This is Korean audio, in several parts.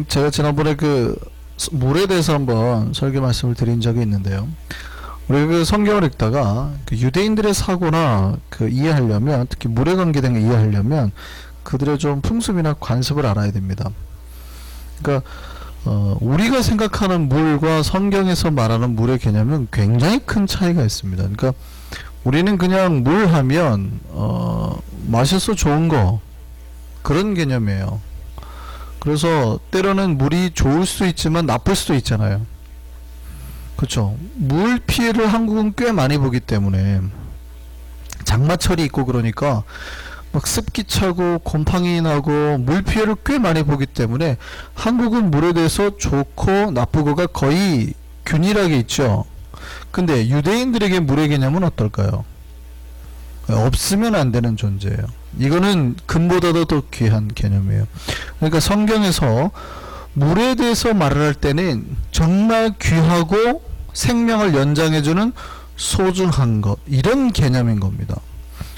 제가 지난번에 물에 대해서 한번 설교 말씀을 드린 적이 있는데요. 우리 성경을 읽다가 유대인들의 사고나 이해하려면, 특히 물에 관계된 거 이해하려면 그들의 좀 풍습이나 관습을 알아야 됩니다. 그러니까 우리가 생각하는 물과 성경에서 말하는 물의 개념은 굉장히 큰 차이가 있습니다. 그러니까 우리는 그냥 물 하면 맛있어 좋은 거, 그런 개념이에요. 그래서 때로는 물이 좋을 수도 있지만 나쁠 수도 있잖아요. 그렇죠. 물 피해를 한국은 꽤 많이 보기 때문에, 장마철이 있고 그러니까 막 습기 차고 곰팡이 나고 물 피해를 꽤 많이 보기 때문에 한국은 물에 대해서 좋고 나쁘고가 거의 균일하게 있죠. 근데 유대인들에게 물의 개념은 어떨까요? 없으면 안 되는 존재예요. 이거는 금보다도 더 귀한 개념이에요. 그러니까 성경에서 물에 대해서 말을 할 때는 정말 귀하고 생명을 연장해주는 소중한 것, 이런 개념인 겁니다.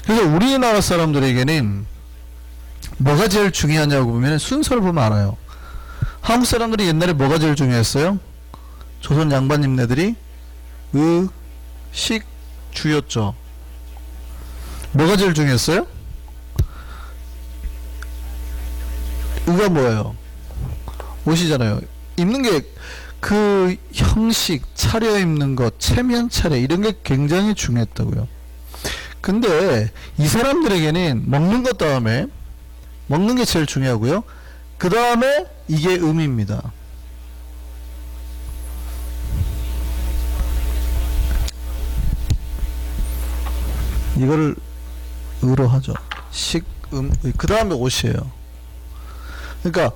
그래서 우리나라 사람들에게는 뭐가 제일 중요하냐고 보면 순서를 보면 알아요. 한국 사람들이 옛날에 뭐가 제일 중요했어요? 조선 양반님네들이 식주였죠. 뭐가 제일 중요했어요? 의가 뭐예요? 옷이잖아요. 입는 게 형식, 차려입는 것, 체면 차려, 이런 게 굉장히 중요했다고요. 근데 이 사람들에게는 먹는 것 다음에, 먹는 게 제일 중요하고요. 그 다음에 이게 의미입니다. 이거를 의로 하죠. 그 다음에 옷이에요. 그러니까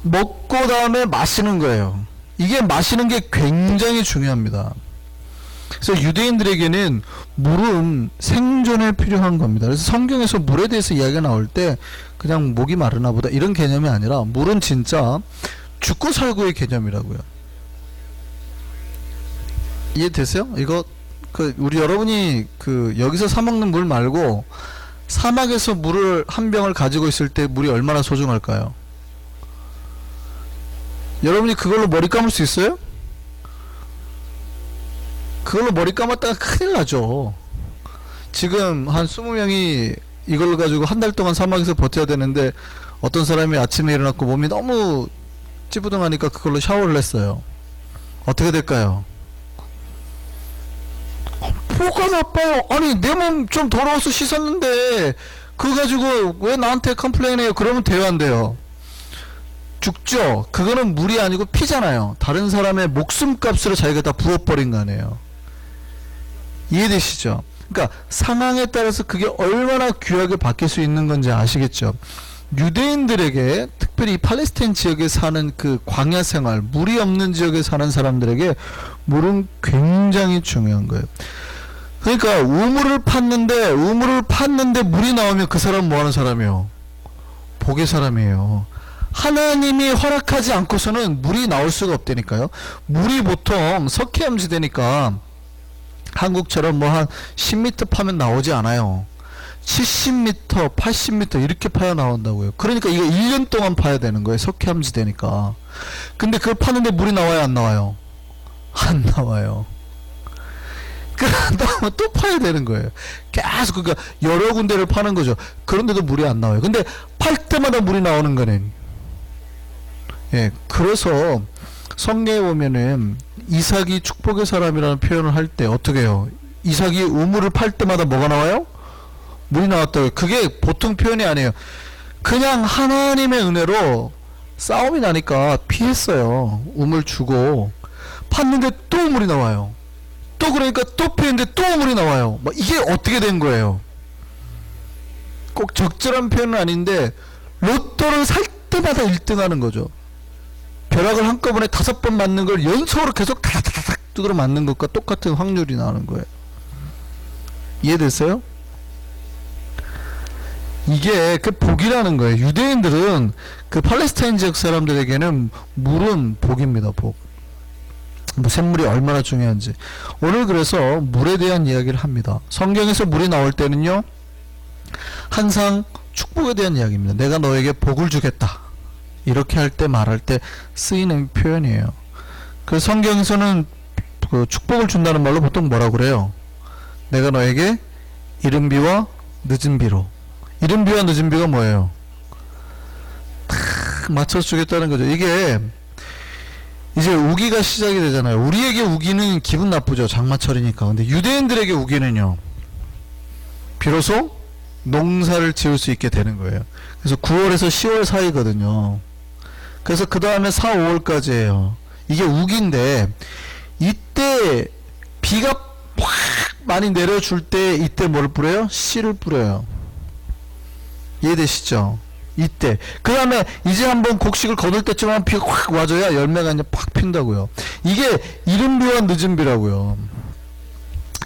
먹고 다음에 마시는 거예요. 이게 마시는 게 굉장히 중요합니다. 그래서 유대인들에게는 물은 생존에 필요한 겁니다. 그래서 성경에서 물에 대해서 이야기가 나올 때 그냥 목이 마르나 보다 이런 개념이 아니라, 물은 진짜 죽고 살고의 개념이라고요. 이해되세요? 이거 우리 여러분이 여기서 사 먹는 물 말고 사막에서 물을 한 병을 가지고 있을 때 물이 얼마나 소중할까요? 여러분이 그걸로 머리 감을 수 있어요? 그걸로 머리 감았다가 큰일 나죠. 지금 한 20명이 이걸 가지고 한 달 동안 사막에서 버텨야 되는데, 어떤 사람이 아침에 일어났고 몸이 너무 찌부둥하니까 그걸로 샤워를 했어요. 어떻게 될까요? 뭐가 나빠요? 아니, 내 몸 좀 더러워서 씻었는데 그거 가지고 왜 나한테 컴플레인해요? 그러면 돼요, 안 돼요? 죽죠. 그거는 물이 아니고 피잖아요. 다른 사람의 목숨값으로 자기가 다 부어버린 거 아니에요. 이해되시죠? 그러니까 상황에 따라서 그게 얼마나 귀하게 바뀔 수 있는 건지 아시겠죠? 유대인들에게, 특별히 팔레스타인 지역에 사는 광야 생활, 물이 없는 지역에 사는 사람들에게 물은 굉장히 중요한 거예요. 그러니까 우물을 팠는데 물이 나오면 그 사람은 뭐 하는 사람이에요? 복의 사람이에요. 하나님이 허락하지 않고서는 물이 나올 수가 없다니까요. 물이 보통 석회암지대니까 한국처럼 뭐 한 10m 파면 나오지 않아요. 70m, 80m 이렇게 파야 나온다고요. 그러니까 이거 1년 동안 파야 되는 거예요. 석회암지대니까. 근데 그걸 파는데 물이 나와요, 안 나와요? 안 나와요. 그러면 또 파야 되는 거예요. 계속, 그러니까 여러 군데를 파는 거죠. 그런데도 물이 안 나와요. 근데 팔 때마다 물이 나오는 거는, 그래서 성경에 보면은 이삭이 축복의 사람이라는 표현을 할 때 어떻게 해요? 이삭이 우물을 팔 때마다 뭐가 나와요? 물이 나왔다고요. 그게 보통 표현이 아니에요. 그냥 하나님의 은혜로 싸움이 나니까 피했어요. 우물 주고 팠는데 또 물이 나와요. 또 그러니까 또 피했는데 또 물이 나와요. 이게 어떻게 된 거예요? 꼭 적절한 표현은 아닌데 로또를 살 때마다 1등 하는 거죠. 벼락을 한꺼번에 5번 맞는 걸 연속으로 계속 다닥다닥 두드려 맞는 것과 똑같은 확률이 나오는 거예요. 이해됐어요? 이게 복이라는 거예요. 유대인들은 팔레스타인 지역 사람들에게는 물은 복입니다. 복. 샘물이 얼마나 중요한지. 오늘 그래서 물에 대한 이야기를 합니다. 성경에서 물이 나올 때는요, 항상 축복에 대한 이야기입니다. 내가 너에게 복을 주겠다. 이렇게 할 때 말할 때 쓰이는 표현이에요. 그 성경에서는 그 축복을 준다는 말로 보통 뭐라 그래요? 내가 너에게 이른 비와 늦은 비로. 이른 비와 늦은 비가 뭐예요? 탁 맞춰주겠다는 거죠. 이게 이제 우기가 시작이 되잖아요. 우리에게 우기는 기분 나쁘죠. 장마철이니까. 근데 유대인들에게 우기는요, 비로소 농사를 지을 수 있게 되는 거예요. 그래서 9월에서 10월 사이거든요. 그래서 그 다음에 4, 5월까지예요. 이게 우기인데, 이때 비가 확 많이 내려줄 때 이때 뭘 뿌려요? 씨를 뿌려요. 이해되시죠? 이때. 그 다음에 이제 한번 곡식을 거둘 때쯤 하면 비가 확 와줘야 열매가 이제 팍 핀다고요. 이게 이른 비와 늦은 비라고요.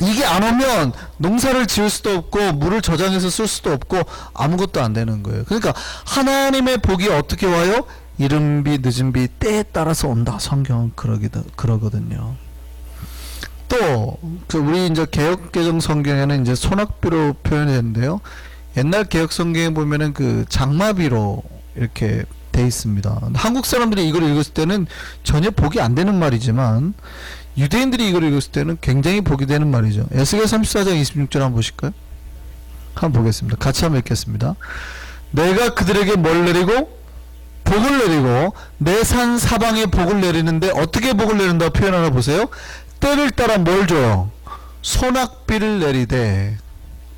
이게 안 오면 농사를 지을 수도 없고 물을 저장해서 쓸 수도 없고 아무것도 안 되는 거예요. 그러니까 하나님의 복이 어떻게 와요? 이른 비 늦은 비 때에 따라서 온다. 성경은 그러거든요. 또 그 우리 이제 개역개정 성경에는 이제 소낙비로 표현이 되는데요. 옛날 개역 성경에 보면은 그 장마비로 이렇게 돼 있습니다. 한국 사람들이 이걸 읽었을 때는 전혀 복이 안 되는 말이지만 유대인들이 이걸 읽었을 때는 굉장히 복이 되는 말이죠. 에스겔 34장 26절 한번 보실까요? 한번 보겠습니다. 같이 한번 읽겠습니다. 내가 그들에게 뭘 내리고? 복을 내리고 내 산 사방에 복을 내리는데 어떻게 복을 내린다고 표현하나 보세요. 때를 따라 뭘 줘요? 소낙비를 내리되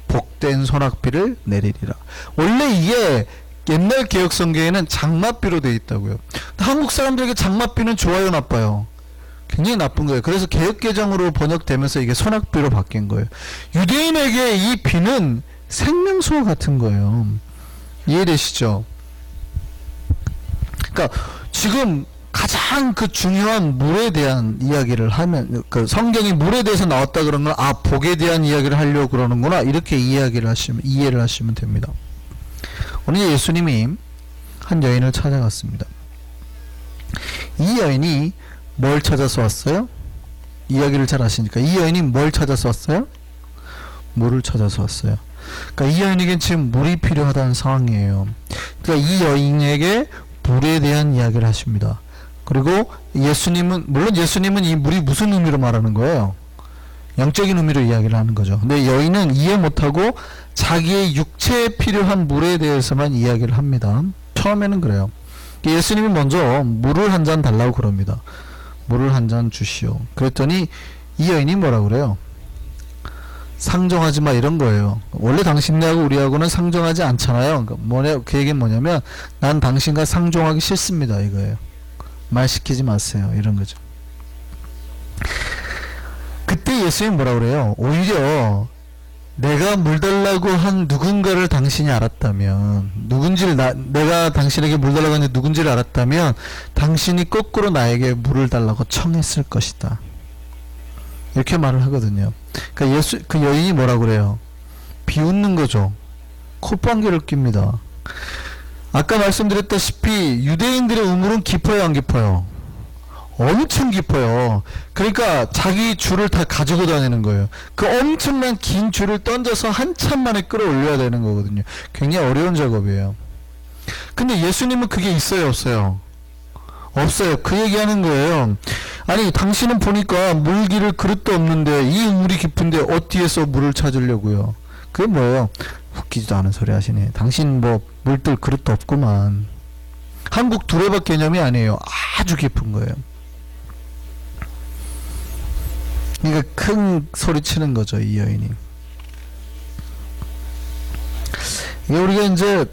복된 소낙비를 내리리라. 원래 이게 옛날 개역 성경에는 장맛비로 되어 있다고요. 한국 사람들에게 장맛비는 좋아요, 나빠요? 굉장히 나쁜 거예요. 그래서 개역개정으로 번역되면서 이게 소낙비로 바뀐 거예요. 유대인에게 이 비는 생명수와 같은 거예요. 이해되시죠? 그러니까 지금 가장 그 중요한 물에 대한 이야기를 하면, 그 성경이 물에 대해서 나왔다 그러면 아, 복에 대한 이야기를 하려고 그러는구나, 이렇게 이해를 하시면 됩니다. 오늘 예수님이 한 여인을 찾아갔습니다. 이 여인이 뭘 찾아서 왔어요? 이야기를 잘 아시니까. 이 여인이 뭘 찾아서 왔어요? 물을 찾아서 왔어요. 그러니까 이 여인에겐 지금 물이 필요하다는 상황이에요. 그러니까 이 여인에게 물에 대한 이야기를 하십니다. 그리고 예수님은, 물론 예수님은 이 물이 무슨 의미로 말하는 거예요? 영적인 의미로 이야기를 하는 거죠. 근데 여인은 이해 못하고 자기의 육체에 필요한 물에 대해서만 이야기를 합니다. 처음에는 그래요. 예수님이 먼저 물을 한 잔 달라고 그럽니다. 물을 한 잔 주시오. 그랬더니 이 여인이 뭐라 그래요? 상정하지 마, 이런 거예요. 원래 당신네하고 우리하고는 상정하지 않잖아요. 그 얘기는 뭐냐면 난 당신과 상종하기 싫습니다, 이거예요. 말 시키지 마세요, 이런 거죠. 그때 예수님이 뭐라 그래요? 오히려 내가 물 달라고 한 누군가를 당신이 알았다면, 내가 당신에게 물 달라고 하는 누군지를 알았다면 당신이 거꾸로 나에게 물을 달라고 청했을 것이다, 이렇게 말을 하거든요. 그러니까 그 여인이 뭐라 그래요? 비웃는 거죠. 콧방귀를 낍니다. 아까 말씀드렸다시피 유대인들의 우물은 깊어요, 안 깊어요? 엄청 깊어요. 그러니까 자기 줄을 다 가지고 다니는 거예요. 그 엄청난 긴 줄을 던져서 한참 만에 끌어올려야 되는 거거든요. 굉장히 어려운 작업이에요. 근데 예수님은 그게 있어요, 없어요? 없어요. 그 얘기하는 거예요. 아니, 당신은 보니까 물기를 그릇도 없는데 이 우물이 깊은데 어디에서 물을 찾으려고요? 그게 뭐예요? 웃기지도 않은 소리 하시네. 당신 뭐 물들 그릇도 없구만. 한국 두레박 개념이 아니에요. 아주 깊은 거예요. 그러니까 큰 소리 치는 거죠, 이 여인이. 이게 우리가 이제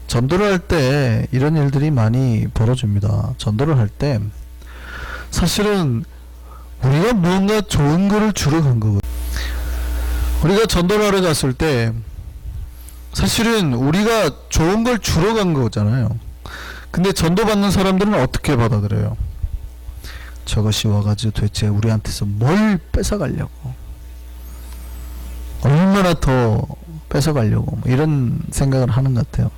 전도를 할 때 이런 일들이 많이 벌어집니다. 전도를 할 때 사실은 우리가 무언가 좋은 거를 주러 간 거거든요. 우리가 전도를 하러 갔을 때 사실은 우리가 좋은 걸 주러 간 거잖아요. 근데 전도받는 사람들은 어떻게 받아들여요? 저것이 와가지고 도대체 우리한테서 뭘 뺏어가려고, 얼마나 더 뺏어가려고, 뭐 이런 생각을 하는 것 같아요.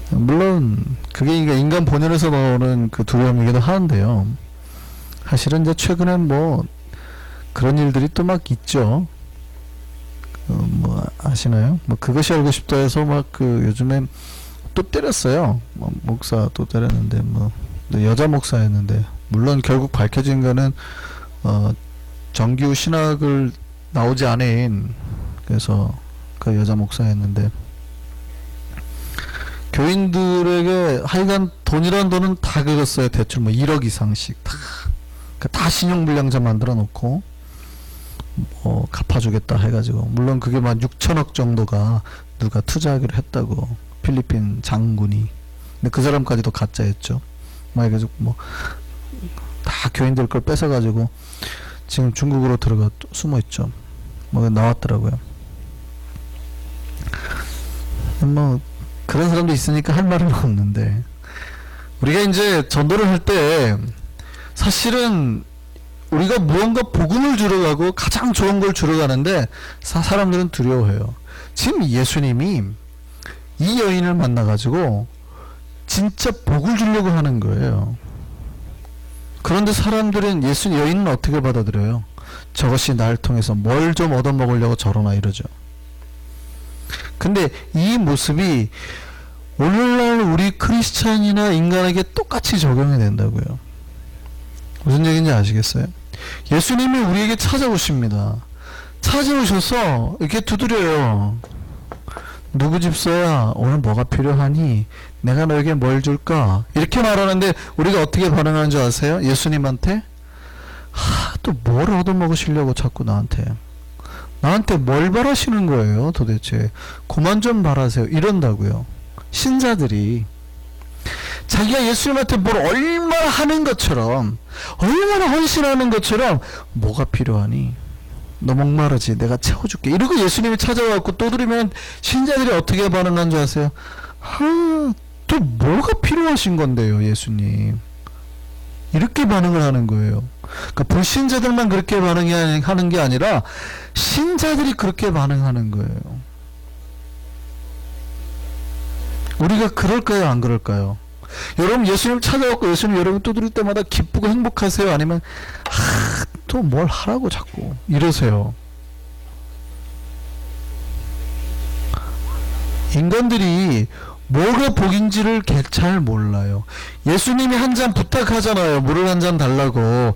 물론 그게 인간 본연에서 나오는 그 두려움이기도 하는데요. 사실은 이제 최근에 뭐 그런 일들이 또 막 있죠. 뭐 아시나요? 뭐 그것이 알고 싶다 해서 막 그 요즘에 또 때렸어요. 목사 또 때렸는데 여자 목사였는데, 물론 결국 밝혀진 거는 정규 신학을 나오지 않은, 그래서 그 여자 목사였는데, 교인들에게 하여간 돈이란 돈은 다 긁었어요. 대출 1억 이상씩 다 신용불량자 만들어 놓고 갚아주겠다 해가지고, 물론 그게 6천억 정도가 누가 투자하기로 했다고, 필리핀 장군이. 근데 그 사람까지도 가짜였죠. 그래가지고 다 교인들 걸 뺏어가지고 지금 중국으로 들어가 숨어있죠. 나왔더라고요. 그런 사람도 있으니까 할 말은 없는데, 우리가 이제 전도를 할 때 사실은 우리가 무언가 복음을 주러 가고 가장 좋은 걸 주러 가는데 사람들은 두려워해요. 지금 예수님이 이 여인을 만나가지고 진짜 복을 주려고 하는 거예요. 그런데 사람들은 여인은 어떻게 받아들여요? 저것이 날 통해서 뭘 좀 얻어먹으려고 저러나 이러죠. 근데 이 모습이 오늘날 우리 크리스찬이나 인간에게 똑같이 적용이 된다고요. 무슨 얘기인지 아시겠어요? 예수님이 우리에게 찾아오십니다. 찾아오셔서 이렇게 두드려요. 누구 집사야, 오늘 뭐가 필요하니? 내가 너에게 뭘 줄까? 이렇게 말하는데 우리가 어떻게 반응하는 줄 아세요? 예수님한테? 또 뭘 얻어먹으시려고 자꾸 나한테 뭘 바라시는 거예요 도대체? 그만 좀 바라세요. 이런다고요. 신자들이 자기가 예수님한테 뭘 얼마나 하는 것처럼, 얼마나 헌신하는 것처럼, 뭐가 필요하니? 너 목마르지? 내가 채워줄게. 이러고 예수님이 찾아와갖고 두드리면 신자들이 어떻게 반응한 줄 아세요? 또 뭐가 필요하신 건데요, 예수님? 이렇게 반응을 하는 거예요. 그러니까 불신자들만 그렇게 반응하는 게 아니라 신자들이 그렇게 반응하는 거예요. 우리가 그럴까요, 안 그럴까요? 여러분 예수님 찾아왔고 예수님 여러분 두드릴 때마다 기쁘고 행복하세요? 아니면 또 뭘 하라고 자꾸 이러세요? 인간들이 뭐가 복인지를 잘 몰라요. 예수님이 한 잔 부탁하잖아요. 물을 한 잔 달라고.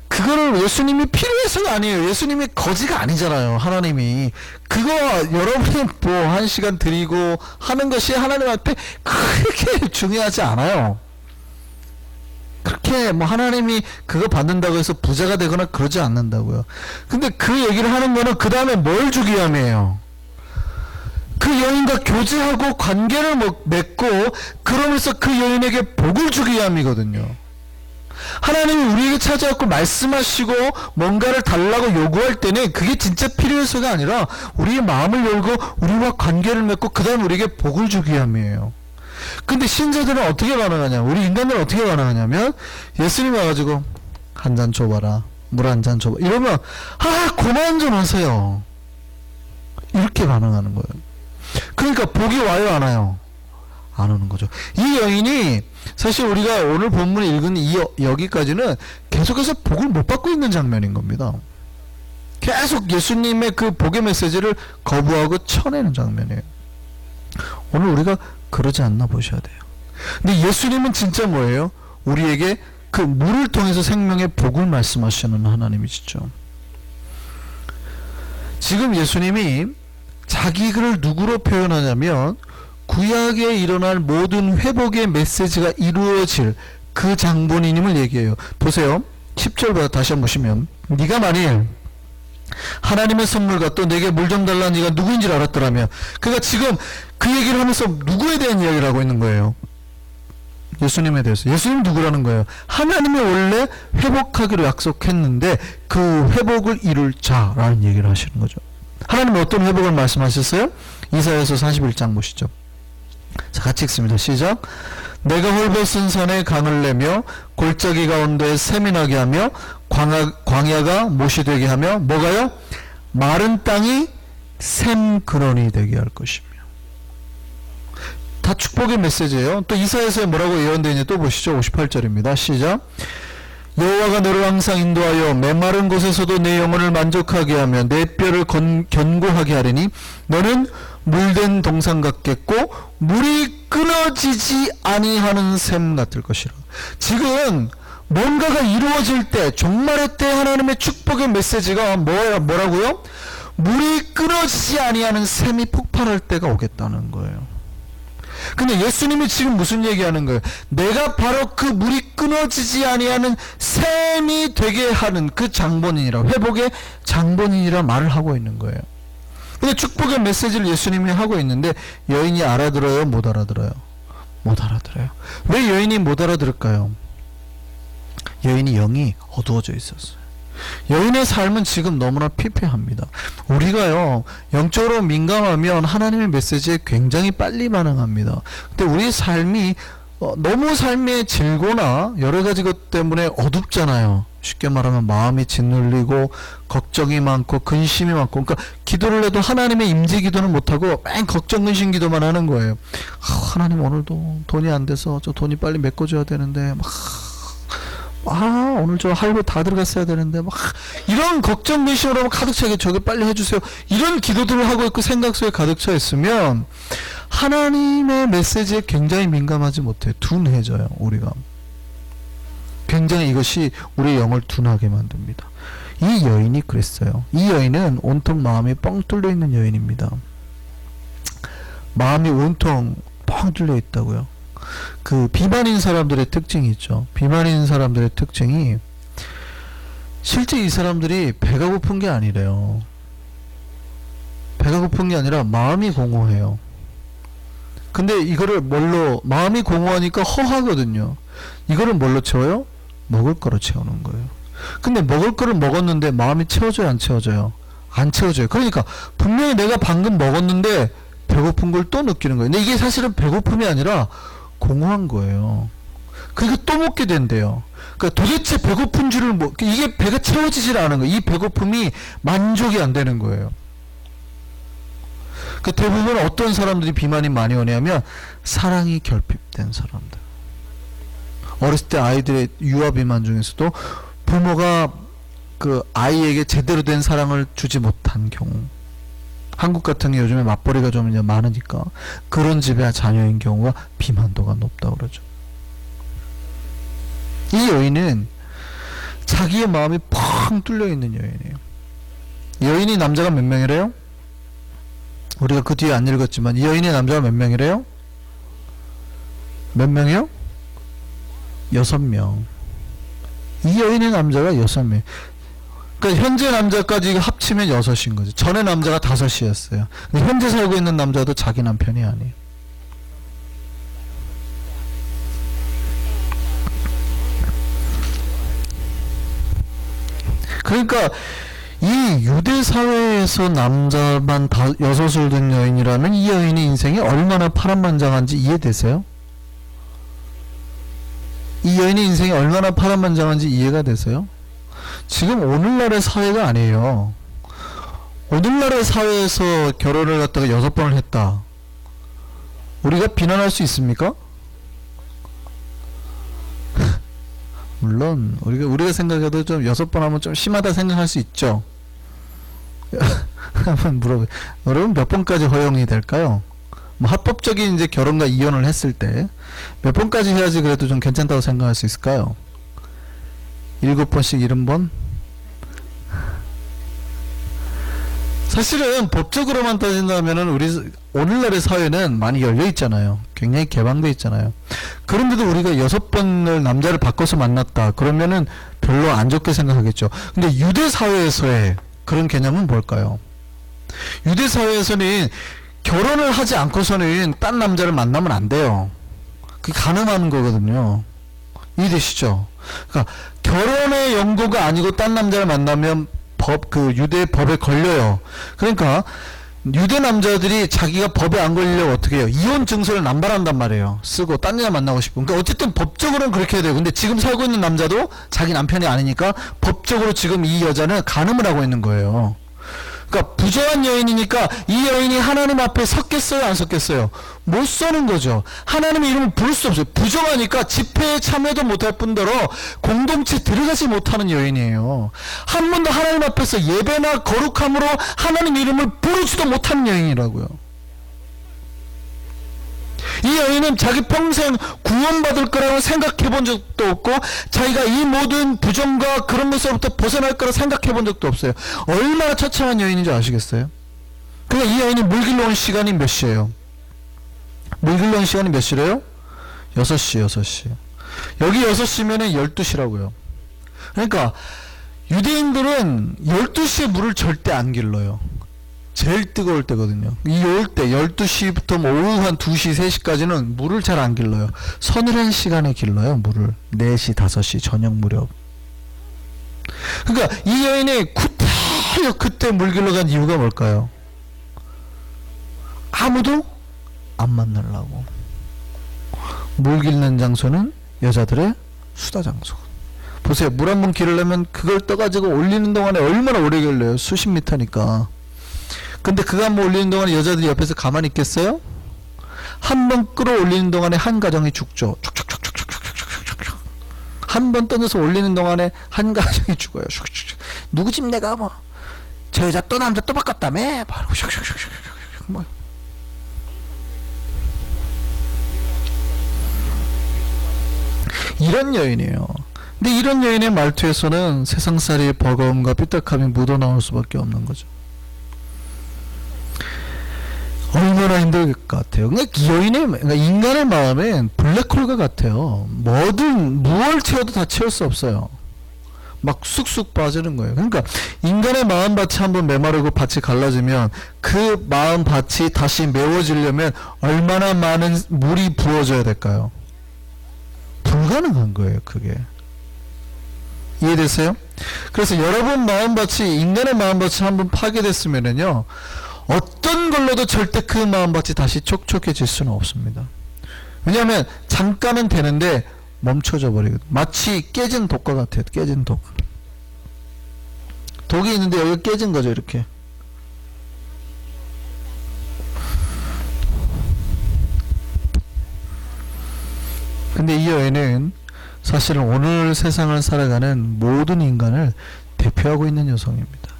그거를 예수님이 필요해서가 아니에요. 예수님이 거지가 아니잖아요. 하나님이. 그거 여러분이 한 시간 드리고 하는 것이 하나님한테 그렇게 중요하지 않아요. 그렇게 하나님이 그거 받는다고 해서 부자가 되거나 그러지 않는다고요. 근데 그 얘기를 하는 거는 그 다음에 뭘 주기 위함이에요. 그 여인과 교제하고 관계를 맺고 그러면서 그 여인에게 복을 주기 위함이거든요. 하나님이 우리에게 찾아왔고 말씀하시고 뭔가를 달라고 요구할 때는 그게 진짜 필요해서가 아니라 우리의 마음을 열고 우리와 관계를 맺고 그 다음에 우리에게 복을 주기 위함이에요. 근데 신자들은 어떻게 반응하냐, 우리 인간들은 어떻게 반응하냐면 예수님 와가지고 한 잔 줘봐라, 물 한 잔 줘봐 이러면 그만 좀 하세요, 이렇게 반응하는 거예요. 그러니까 복이 와요, 안 와요? 안 오는 거죠. 이 여인이 사실 우리가 오늘 본문을 읽은 여기까지는 계속해서 복을 못 받고 있는 장면인 겁니다. 계속 예수님의 그 복의 메시지를 거부하고 쳐내는 장면이에요. 오늘 우리가 그러지 않나 보셔야 돼요. 근데 예수님은 진짜 뭐예요? 우리에게 그 물을 통해서 생명의 복을 말씀하시는 하나님이시죠. 지금 예수님이 자기를 누구로 표현하냐면 구약에 일어날 모든 회복의 메시지가 이루어질 그 장본인임을 얘기해요. 보세요. 10절부터 다시 한번 보시면, 네가 만일 하나님의 선물과 또 내게 물 좀 달라 네가 누구인지 알았더라면. 그러니까 지금 그 얘기를 하면서 누구에 대한 이야기를 하고 있는 거예요? 예수님에 대해서. 예수님 누구라는 거예요? 하나님이 원래 회복하기로 약속했는데 그 회복을 이룰 자라는 얘기를 하시는 거죠. 하나님은 어떤 회복을 말씀하셨어요? 이사야서 41장 보시죠. 자, 같이 읽습니다. 시작. 내가 홀벗은 산에 강을 내며 골짜기 가운데 샘이 나게 하며 광야가 못이 되게 하며 뭐가요? 마른 땅이 샘 근원이 되게 할 것이며. 다 축복의 메시지예요. 또 이사야서에 뭐라고 예언되어 있는지 또 보시죠. 58절입니다. 시작. 여호와가 너를 항상 인도하여 메마른 곳에서도 내 영혼을 만족하게 하며 내 뼈를 견고하게 하리니 너는 물된 동산 같겠고 물이 끊어지지 아니하는 샘 같을 것이라. 지금 뭔가가 이루어질 때, 종말의 때 하나님의 축복의 메시지가 뭐라고요? 물이 끊어지지 아니하는 샘이 폭발할 때가 오겠다는 거예요. 근데 예수님이 지금 무슨 얘기하는 거예요? 내가 바로 그 물이 끊어지지 아니하는 샘이 되게 하는 그 장본인이라, 회복의 장본인이라 말을 하고 있는 거예요. 근데 축복의 메시지를 예수님이 하고 있는데 여인이 알아들어요? 못 알아들어요? 못 알아들어요. 왜 여인이 못 알아들을까요? 여인이 영이 어두워져 있었어요. 여인의 삶은 지금 너무나 피폐합니다. 우리가요, 영적으로 민감하면 하나님의 메시지에 굉장히 빨리 반응합니다. 근데 우리 삶이 너무 삶의 질고나 여러 가지 것 때문에 어둡잖아요. 쉽게 말하면 마음이 짓눌리고 걱정이 많고 근심이 많고, 그러니까 기도를 해도 하나님의 임재 기도는 못하고 맨 걱정 근심 기도만 하는 거예요. 하나님 오늘도 돈이 안 돼서 저 돈이 빨리 메꿔줘야 되는데 오늘 저 할부 다 들어갔어야 되는데 이런 걱정 근심으로 가득 차게 저게 빨리 해주세요. 이런 기도들을 하고 있고 생각 속에 가득 차 있으면 하나님의 메시지에 굉장히 민감하지 못해요. 둔해져요. 우리가 굉장히 이것이 우리의 영을 둔하게 만듭니다. 이 여인이 그랬어요. 이 여인은 온통 마음이 뻥 뚫려 있는 여인입니다. 마음이 온통 뻥 뚫려 있다고요. 그 비만인 사람들의 특징이 있죠. 비만인 사람들의 특징이 실제 이 사람들이 배가 고픈 게 아니래요. 배가 고픈 게 아니라 마음이 공허해요. 근데 이거를 뭘로, 마음이 공허하니까 허하거든요. 이거를 뭘로 채워요? 먹을 거로 채우는 거예요. 근데 먹을 거를 먹었는데 마음이 채워져요, 안 채워져요? 안 채워져요. 그러니까 분명히 내가 방금 먹었는데 배고픈 걸 또 느끼는 거예요. 근데 이게 사실은 배고픔이 아니라 공허한 거예요. 그러니까 또 먹게 된대요. 그러니까 도대체 배고픈 줄을 이게 배가 채워지질 않은 거예요. 이 배고픔이 만족이 안 되는 거예요. 그 대부분 어떤 사람들이 비만이 많이 오냐면 사랑이 결핍된 사람들. 어렸을 때 아이들의 유아 비만 중에서도 부모가 그 아이에게 제대로 된 사랑을 주지 못한 경우, 한국 같은 게 요즘에 맞벌이가 좀 이제 많으니까 그런 집의 자녀인 경우가 비만도가 높다고 그러죠. 이 여인은 자기의 마음이 펑 뚫려 있는 여인이에요. 여인이 남자가 몇 명이래요? 우리가 그 뒤에 안 읽었지만 이 여인의 남자가 몇 명이래요? 몇 명이요? 6명. 이 여인의 남자가 6명. 그러니까 현재 남자까지 합치면 6인 거죠. 전에 남자가 5이었어요. 근데 현재 살고 있는 남자도 자기 남편이 아니에요. 그러니까 이 유대 사회에서 남자만 6을 둔 여인이라는 이 여인의 인생이 얼마나 파란만장한지 이해되세요? 이 여인의 인생이 얼마나 파란만장한지 이해가 되세요? 지금 오늘날의 사회가 아니에요. 오늘날의 사회에서 결혼을 갖다가 6번을 했다. 우리가 비난할 수 있습니까? 물론 우리가 생각해도 좀 6번 하면 좀 심하다 생각할 수 있죠. 한번 물어보세요. 여러분 몇 번까지 허용이 될까요? 뭐 합법적인 이제 결혼과 이혼을 했을 때 몇 번까지 해야지 그래도 좀 괜찮다고 생각할 수 있을까요? 7번씩 70번? 사실은 법적으로만 따진다면은 우리 오늘날의 사회는 많이 열려 있잖아요. 굉장히 개방돼 있잖아요. 그런데도 우리가 6번을 남자를 바꿔서 만났다 그러면은 별로 안 좋게 생각하겠죠. 근데 유대 사회에서의 그런 개념은 뭘까요? 유대 사회에서는 결혼을 하지 않고서는 딴 남자를 만나면 안 돼요. 그게 가늠하는 거거든요. 이해되시죠? 그러니까 결혼의 연고가 아니고 딴 남자를 만나면 그 유대 법에 걸려요. 그러니까 유대 남자들이 자기가 법에 안 걸리려고 어떻게 해요? 이혼 증서를 남발한단 말이에요. 쓰고 딴 여자 만나고 싶으면. 그러니까 어쨌든 법적으로는 그렇게 해야 돼요. 근데 지금 살고 있는 남자도 자기 남편이 아니니까 법적으로 지금 이 여자는 간음을 하고 있는 거예요. 그러니까 부정한 여인이니까 이 여인이 하나님 앞에 섰겠어요, 안 섰겠어요? 못 서는 거죠. 하나님의 이름을 부를 수 없어요. 부정하니까 집회에 참여도 못할 뿐더러 공동체에 들어가지 못하는 여인이에요. 한 번도 하나님 앞에서 예배나 거룩함으로 하나님 이름을 부르지도 못하는 여인이라고요. 이 여인은 자기 평생 구원받을 거라고 생각해 본 적도 없고 자기가 이 모든 부정과 그런 것으로부터 벗어날 거라 생각해 본 적도 없어요. 얼마나 처참한 여인인지 아시겠어요? 그러니까 이 여인이 물 길러 온 시간이 몇 시예요? 물 길러 온 시간이 몇 시래요? 6시. 여기 6시면은 12시라고요. 그러니까 유대인들은 12시에 물을 절대 안 길러요. 제일 뜨거울 때거든요. 이 올 때 12시부터 뭐 오후 한 2시, 3시까지는 물을 잘 안 길러요. 서늘한 시간에 길러요, 물을. 4시, 5시 저녁 무렵. 그러니까 이 여인이 구타여 그때 물 길러 간 이유가 뭘까요? 아무도 안 만나려고. 물 길는 장소는 여자들의 수다 장소. 보세요. 물 한 번 기르려면 그걸 떠가지고 올리는 동안에 얼마나 오래 걸려요. 수십 미터니까. 근데 그거 한 번 올리는 동안에 여자들이 옆에서 가만히 있겠어요? 한 번 끌어올리는 동안에 한 가정이 죽죠. 한 번 떠나서 올리는 동안에 한 가정이 죽어요. 누구 집 내가 뭐 저 여자 또 남자 또 바꿨다며? 바로 뭐. 이런 여인이에요. 근데 이런 여인의 말투에서는 세상살이의 버거움과 삐딱함이 묻어나올 수밖에 없는 거죠. 얼마나 힘들 것 같아요. 그러니까 이 여인의, 그러니까 인간의 마음엔 블랙홀과 같아요. 뭐든 무얼 채워도 다 채울 수 없어요. 막 쑥쑥 빠지는 거예요. 그러니까 인간의 마음밭이 한번 메마르고 밭이 갈라지면 그 마음밭이 다시 메워지려면 얼마나 많은 물이 부어져야 될까요? 불가능한 거예요, 그게. 이해되세요? 그래서 여러분 마음밭이, 인간의 마음밭이 한번 파괴됐으면은요, 어떤 걸로도 절대 그 마음밭이 다시 촉촉해질 수는 없습니다. 왜냐하면 잠깐은 되는데 멈춰져 버리거든요. 마치 깨진 독과 같아요. 깨진 독. 독이 있는데 여기 깨진 거죠, 이렇게. 근데 이 여인은 사실은 오늘 세상을 살아가는 모든 인간을 대표하고 있는 여성입니다.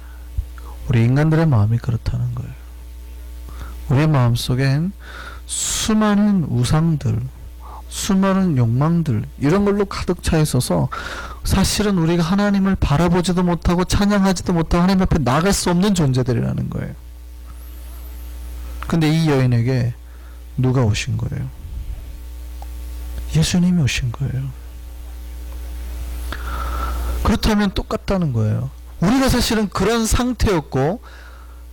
우리 인간들의 마음이 그렇다는 거예요. 우리의 마음속엔 수많은 우상들, 수많은 욕망들, 이런 걸로 가득 차 있어서 사실은 우리가 하나님을 바라보지도 못하고 찬양하지도 못하고 하나님 앞에 나갈 수 없는 존재들이라는 거예요. 근데 이 여인에게 누가 오신 거예요? 예수님이 오신 거예요. 그렇다면 똑같다는 거예요. 우리가 사실은 그런 상태였고,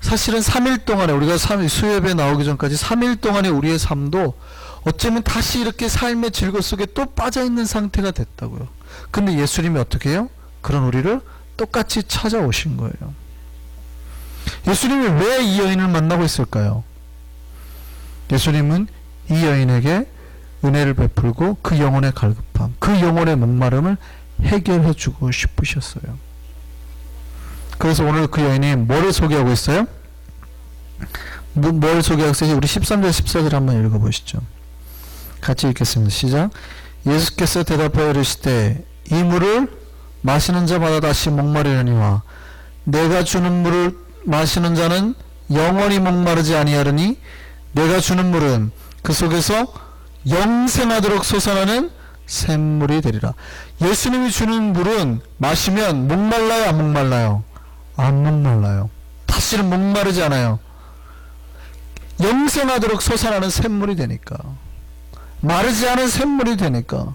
사실은 3일 동안에, 우리가 수협에 나오기 전까지 3일 동안의 우리의 삶도 어쩌면 다시 이렇게 삶의 질거 속에 또 빠져있는 상태가 됐다고요. 근데 예수님이 어떻게 해요? 그런 우리를 똑같이 찾아오신 거예요. 예수님이 왜 이 여인을 만나고 있을까요? 예수님은 이 여인에게 은혜를 베풀고 그 영혼의 갈급함, 그 영혼의 목마름을 해결해 주고 싶으셨어요. 그래서 오늘 그 여인이 뭐를 소개하고 있어요? 뭘 소개하고 있어요? 우리 13절 14절 한번 읽어보시죠. 같이 읽겠습니다. 시작. 예수께서 대답하여 이르시되 이 물을 마시는 자마다 다시 목마르려니와 내가 주는 물을 마시는 자는 영원히 목마르지 아니하리니 내가 주는 물은 그 속에서 영생하도록 솟아나는 샘물이 되리라. 예수님이 주는 물은 마시면 목말라요, 안 목말라요? 안 목말라요. 다시는 목마르지 않아요. 영생하도록 솟아나는 샘물이 되니까. 마르지 않은 샘물이 되니까.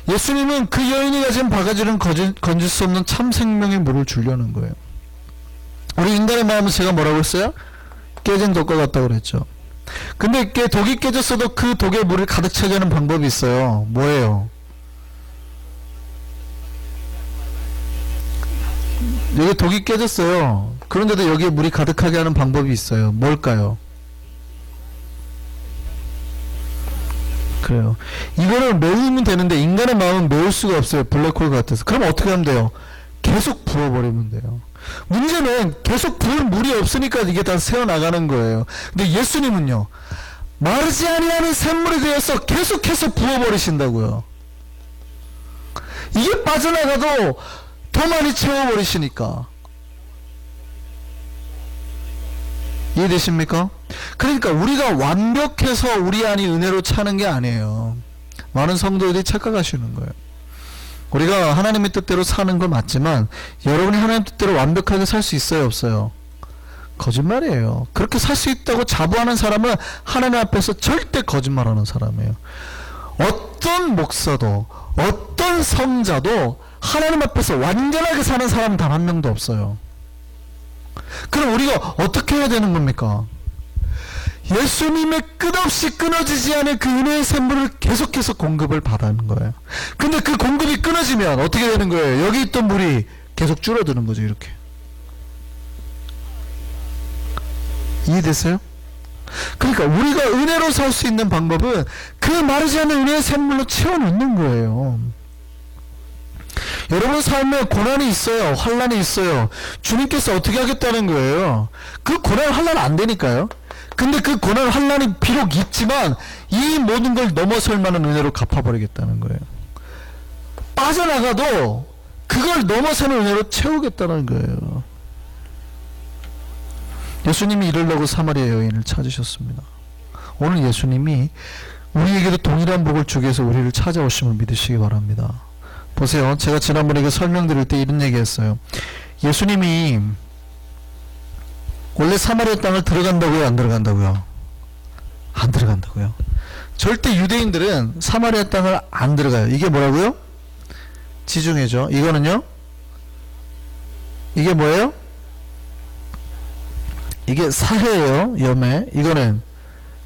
예수님은 그 여인이 가진 바가지는 건질 수 없는 참 생명의 물을 주려는 거예요. 우리 인간의 마음은 제가 뭐라고 했어요? 깨진 독과 같다고 그랬죠. 근데 이게 독이 깨졌어도 그 독에 물을 가득 차게 하는 방법이 있어요. 뭐예요? 여기 독이 깨졌어요. 그런데도 여기에 물이 가득하게 하는 방법이 있어요. 뭘까요? 그래요. 이거를 메우면 되는데 인간의 마음은 메울 수가 없어요. 블랙홀 같아서. 그럼 어떻게 하면 돼요? 계속 부어버리면 돼요. 문제는 계속 부을 물이 없으니까 이게 다 새어나가는 거예요. 근데 예수님은요, 마르지 아니하는 샘물이 되어서 계속해서 부어버리신다고요. 이게 빠져나가도 더 많이 채워버리시니까. 이해되십니까? 그러니까 우리가 완벽해서 우리 안이 은혜로 차는 게 아니에요. 많은 성도들이 착각하시는 거예요. 우리가 하나님의 뜻대로 사는 건 맞지만 여러분이 하나님 뜻대로 완벽하게 살 수 있어요, 없어요? 거짓말이에요. 그렇게 살 수 있다고 자부하는 사람은 하나님 앞에서 절대 거짓말하는 사람이에요. 어떤 목사도 어떤 성자도 하나님 앞에서 완전하게 사는 사람 단 한 명도 없어요. 그럼 우리가 어떻게 해야 되는 겁니까? 예수님의 끝없이 끊어지지 않을 그 은혜의 샘물을 계속해서 공급을 받는 거예요. 근데 그 공급이 끊어지면 어떻게 되는 거예요? 여기 있던 물이 계속 줄어드는 거죠. 이렇게. 이해됐어요? 그러니까 우리가 은혜로 살 수 있는 방법은 그 마르지 않는 은혜의 샘물로 채워넣는 거예요. 여러분 삶에 고난이 있어요. 환난이 있어요. 주님께서 어떻게 하겠다는 거예요? 그 고난 환난 안 되니까요. 근데 그 고난 환난이 비록 있지만 이 모든 걸 넘어설 만한 은혜로 갚아버리겠다는 거예요. 빠져나가도 그걸 넘어서는 은혜로 채우겠다는 거예요. 예수님이 이르려고 사마리아 여인을 찾으셨습니다. 오늘 예수님이 우리에게도 동일한 복을 주기 위해서 우리를 찾아오심을 믿으시기 바랍니다. 보세요. 제가 지난번에 설명드릴 때 이런 얘기 했어요. 예수님이 원래 사마리아 땅을 들어간다고요? 안 들어간다고요? 안 들어간다고요. 절대 유대인들은 사마리아 땅을 안 들어가요. 이게 뭐라고요? 지중해죠. 이거는요? 이게 뭐예요? 이게 사해예요. 염해. 이거는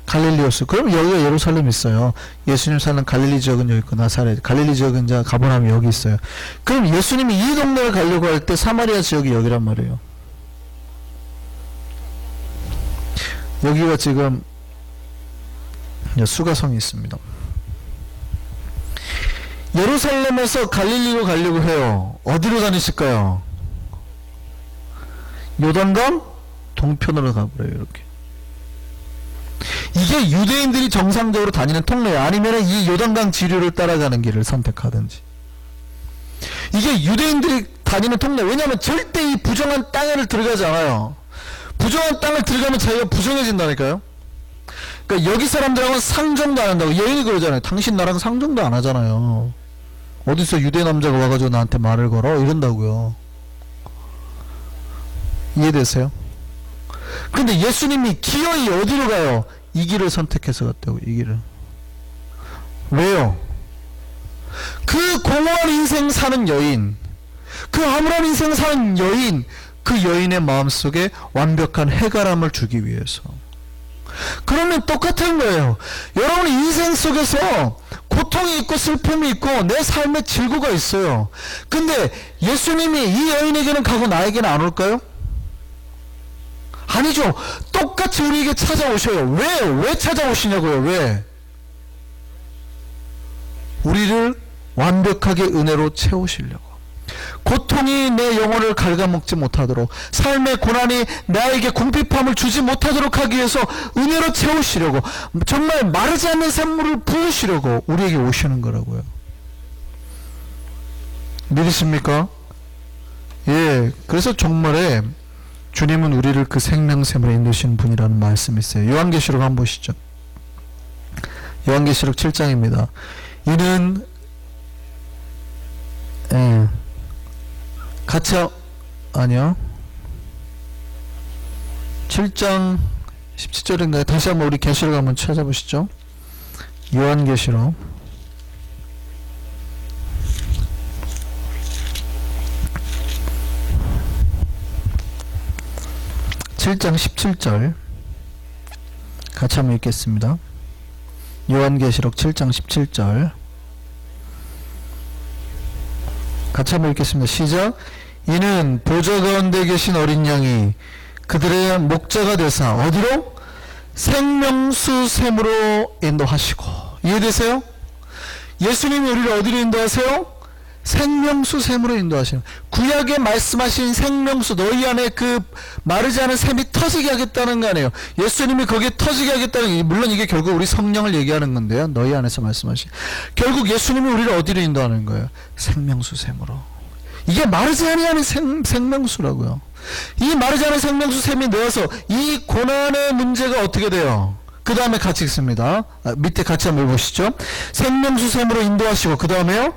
갈릴리오스. 그럼 여기가 예루살렘 있어요. 예수님 사는 갈릴리 지역은 여기 있고 나사렛. 갈릴리 지역은 이제 가버나움이 여기 있어요. 그럼 예수님이 이 동네를 가려고 할 때 사마리아 지역이 여기란 말이에요. 여기가 지금 수가성이 있습니다. 예루살렘에서 갈릴리로 가려고 해요. 어디로 다니실까요? 요단강 동편으로 가버려요. 이렇게. 이게 유대인들이 정상적으로 다니는 통로예요. 아니면 이 요단강 지류를 따라가는 길을 선택하든지. 이게 유대인들이 다니는 통로예요. 왜냐하면 절대 이 부정한 땅에를 들어가지 않아요. 부정한 땅을 들어가면 자기가 부정해진다니까요. 그러니까 여기 사람들하고는 상종도 안 한다고. 여인이 그러잖아요. 당신 나랑 상종도 안 하잖아요. 어디서 유대 남자가 와가지고 나한테 말을 걸어? 이런다고요. 이해되세요? 근데 예수님이 기어이 어디로 가요? 이 길을 선택해서 갔다고. 이 길을. 왜요? 그 공허한 인생 사는 여인, 그 암울한 인생 사는 여인, 그 여인의 마음속에 완벽한 해결함을 주기 위해서. 그러면 똑같은 거예요. 여러분 인생 속에서 고통이 있고 슬픔이 있고 내 삶에 질고가 있어요. 근데 예수님이 이 여인에게는 가고 나에게는 안 올까요? 아니죠. 똑같이 우리에게 찾아오셔요. 왜 찾아오시냐고요. 왜? 우리를 완벽하게 은혜로 채우시려고. 고통이 내 영혼을 갉아먹지 못하도록, 삶의 고난이 나에게 궁핍함을 주지 못하도록 하기 위해서 은혜로 채우시려고, 정말 마르지 않는 샘물을 부으시려고 우리에게 오시는 거라고요. 믿으십니까? 예. 그래서 정말에 주님은 우리를 그 생명샘으로 인도시는 분이라는 말씀이 있어요. 요한계시록 한번 보시죠. 요한계시록 7장입니다. 이는 아니요. 7장 17절인가요? 다시 한번 우리 계시록 한번 찾아보시죠. 요한계시록 7장 17절 같이 한번 읽겠습니다. 요한계시록 7장 17절 같이 한번 읽겠습니다. 시작. 이는 보좌 가운데 계신 어린 양이 그들의 목자가 되사 어디로? 생명수 샘으로 인도하시고. 이해되세요? 예수님이 우리를 어디로 인도하세요? 생명수 샘으로 인도하시는. 구약에 말씀하신 생명수, 너희 안에 그 마르지 않은 샘이 터지게 하겠다는 거 아니에요. 예수님이 거기에 터지게 하겠다는 게, 물론 이게 결국 우리 성령을 얘기하는 건데요. 너희 안에서 말씀하신. 결국 예수님이 우리를 어디로 인도하는 거예요? 생명수 샘으로. 이게 마르지 아니하는 생명수라고요. 이 마르지 않은 생명수 샘이 넣어서 이 고난의 문제가 어떻게 돼요? 그 다음에 같이 읽습니다. 밑에 같이 한번 보시죠. 생명수 샘으로 인도하시고 그 다음에요.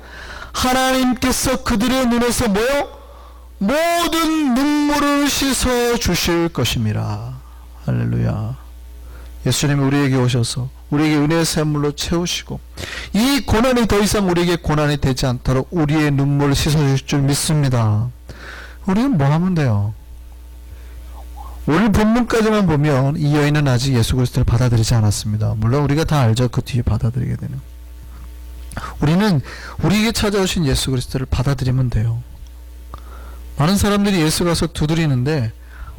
하나님께서 그들의 눈에서 뭐요? 모든 눈물을 씻어 주실 것임이라. 할렐루야. 예수님이 우리에게 오셔서 우리에게 은혜의 샘물로 채우시고 이 고난이 더 이상 우리에게 고난이 되지 않도록 우리의 눈물을 씻어 주실 줄 믿습니다. 우리는 뭐 하면 돼요? 오늘 본문까지만 보면 이 여인은 아직 예수 그리스도를 받아들이지 않았습니다. 물론 우리가 다 알죠. 그 뒤에 받아들이게 되는. 우리는 우리에게 찾아오신 예수 그리스도를 받아들이면 돼요. 많은 사람들이 예수 가서 두드리는데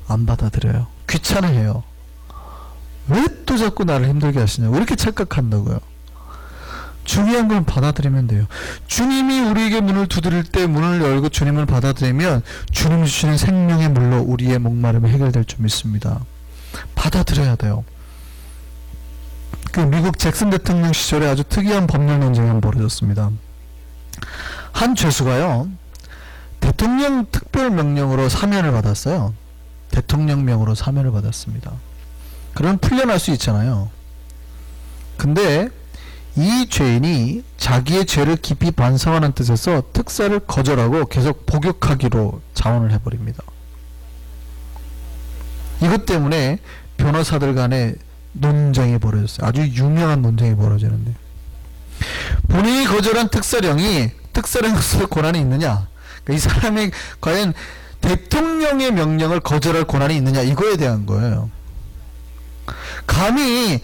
안 받아들여요. 귀찮아해요. 왜 또 자꾸 나를 힘들게 하시냐고 이렇게 착각한다고요. 중요한 건 받아들이면 돼요. 주님이 우리에게 문을 두드릴 때 문을 열고 주님을 받아들이면 주님 주시는 생명의 물로 우리의 목마름이 해결될 줄 믿습니다. 받아들여야 돼요. 그 미국 잭슨 대통령 시절에 아주 특이한 법률 논쟁이 벌어졌습니다. 한 죄수가요, 대통령 특별 명령으로 사면을 받았어요. 대통령명으로 사면을 받았습니다. 그럼 풀려날 수 있잖아요. 근데 이 죄인이 자기의 죄를 깊이 반성하는 뜻에서 특사를 거절하고 계속 복역하기로 자원을 해버립니다. 이것 때문에 변호사들 간에 논쟁이 벌어졌어요. 아주 유명한 논쟁이 벌어지는데, 본인이 거절한 특사령에서 권한이 있느냐, 그러니까 이 사람이 과연 대통령의 명령을 거절할 권한이 있느냐, 이거에 대한 거예요. 감히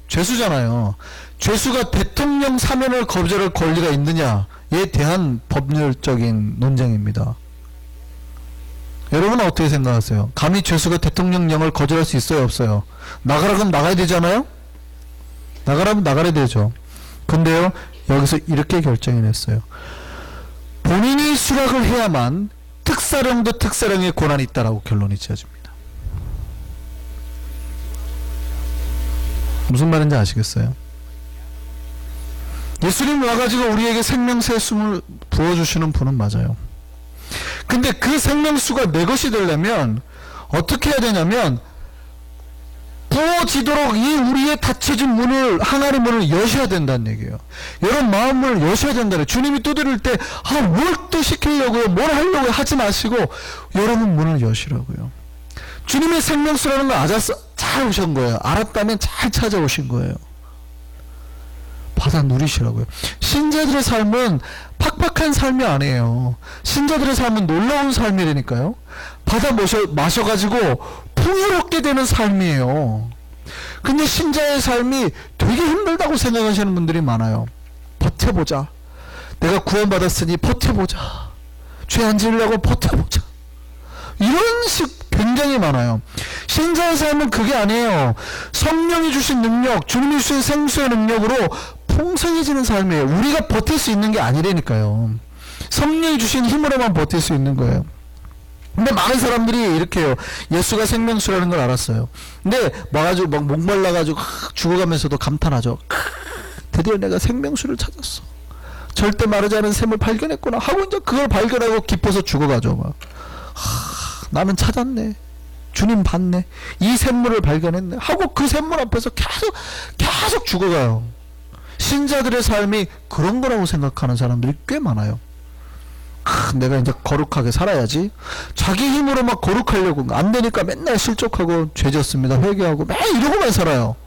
죄수잖아요. 죄수가 대통령 사면을 거절할 권리가 있느냐에 대한 법률적인 논쟁입니다. 여러분은 어떻게 생각하세요? 감히 죄수가 대통령령을 거절할 수 있어요, 없어요? 나가라 그러면 나가야 되잖아요? 나가라면 나가야 되죠. 근데요, 여기서 이렇게 결정이 냈어요. 본인이 수락을 해야만 특사령도 특사령의 권한이 있다라고 결론이 지어집니다. 무슨 말인지 아시겠어요? 예수님 와가지고 우리에게 생명수의 숨을 부어주시는 분은 맞아요. 근데 그 생명수가 내 것이 되려면 어떻게 해야 되냐면, 부어지도록 이 우리의 닫혀진 문을, 항아리 문을 여셔야 된다는 얘기예요. 여러분 마음을 여셔야 된다는. 주님이 두드릴 때 뭘 또 시키려고요, 뭘 하려고 하지 마시고 여러분 문을 여시라고요. 주님의 생명수라는 걸 잘 오신 거예요. 알았다면 잘 찾아오신 거예요. 받아 누리시라고요. 신자들의 삶은 팍팍한 삶이 아니에요. 신자들의 삶은 놀라운 삶이라니까요. 받아 마셔가지고 풍요롭게 되는 삶이에요. 근데 신자의 삶이 되게 힘들다고 생각하시는 분들이 많아요. 버텨보자. 내가 구원받았으니 버텨보자. 죄 안 지으려고 버텨보자. 이런 식 굉장히 많아요. 신자의 삶은 그게 아니에요. 성령이 주신 능력, 주님이 주신 생수의 능력으로 풍성해지는 삶이에요. 우리가 버틸 수 있는 게 아니라니까요. 성령이 주신 힘으로만 버틸 수 있는 거예요. 근데 많은 사람들이 이렇게 해요. 예수가 생명수라는 걸 알았어요. 근데 와가지고 막 목말라가지고 죽어가면서도 감탄하죠. 드디어 내가 생명수를 찾았어. 절대 마르지 않은 샘을 발견했구나 하고 이제 그걸 발견하고 기뻐서 죽어가죠. 막. 나는 찾았네. 주님 봤네. 이 샘물을 발견했네. 하고 그 샘물 앞에서 계속 죽어가요. 신자들의 삶이 그런 거라고 생각하는 사람들이 꽤 많아요. 내가 이제 거룩하게 살아야지. 자기 힘으로 막 거룩하려고 안 되니까 맨날 실족하고 죄졌습니다. 회개하고 매일 이러고만 살아요.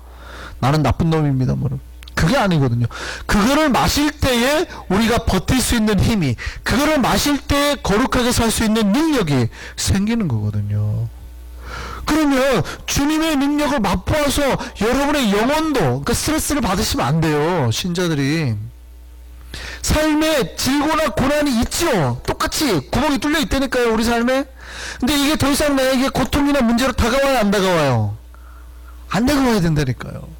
나는 나쁜 놈입니다. 뭐. 그게 아니거든요. 그거를 마실 때에 우리가 버틸 수 있는 힘이, 그거를 마실 때에 거룩하게 살 수 있는 능력이 생기는 거거든요. 그러면 주님의 능력을 맛보아서 여러분의 영혼도, 그러니까 스트레스를 받으시면 안 돼요. 신자들이 삶에 질고나 고난이 있죠. 똑같이 구멍이 뚫려 있다니까요, 우리 삶에. 근데 이게 더 이상 나에게 고통이나 문제로 다가와요, 안 다가와요? 안 다가와야 된다니까요.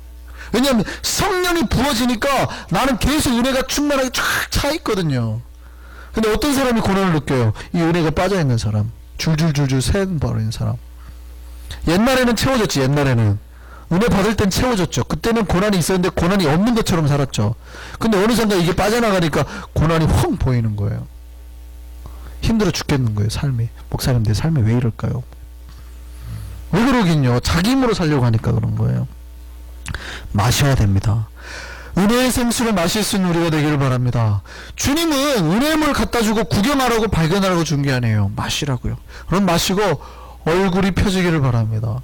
왜냐하면 성령이 부어지니까 나는 계속 은혜가 충만하게 쫙 차 있거든요. 근데 어떤 사람이 고난을 느껴요? 이 은혜가 빠져 있는 사람, 줄줄줄줄 새버린 사람. 옛날에는 채워졌지. 옛날에는 은혜 받을 땐 채워졌죠. 그때는 고난이 있었는데 고난이 없는 것처럼 살았죠. 근데 어느 순간 이게 빠져나가니까 고난이 확 보이는 거예요. 힘들어 죽겠는 거예요. 삶이. 목사님 내 삶이 왜 이럴까요? 왜 그러긴요. 자기 힘으로 살려고 하니까 그런 거예요. 마셔야 됩니다. 은혜의 생수를 마실 수 있는 우리가 되기를 바랍니다. 주님은 은혜의 물 갖다 주고 구경하라고 발견하라고 준 게 아니에요. 마시라고요. 그럼 마시고 얼굴이 펴지기를 바랍니다.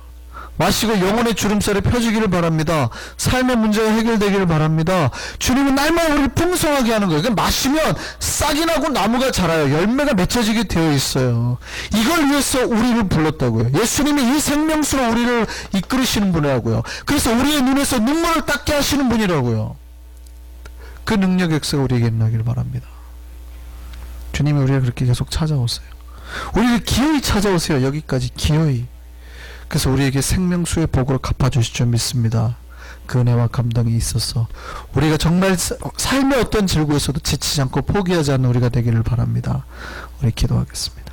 마시고 영혼의 주름살이 펴지기를 바랍니다. 삶의 문제가 해결되기를 바랍니다. 주님은 날마다 우리를 풍성하게 하는 거예요. 마시면 싹이 나고 나무가 자라요. 열매가 맺혀지게 되어 있어요. 이걸 위해서 우리를 불렀다고요. 예수님이 이 생명수로 우리를 이끌으시는 분이라고요. 그래서 우리의 눈에서 눈물을 닦게 하시는 분이라고요. 그 능력의 역사가 우리에게 일어나기를 바랍니다. 주님이 우리를 그렇게 계속 찾아오세요. 우리를 기어이 찾아오세요. 여기까지 기어이. 그래서 우리에게 생명수의 복으로 갚아주실 줄 믿습니다. 그 은혜와 감동이 있어서 우리가 정말 삶의 어떤 즐거움에서도 지치지 않고 포기하지 않는 우리가 되기를 바랍니다. 우리 기도하겠습니다.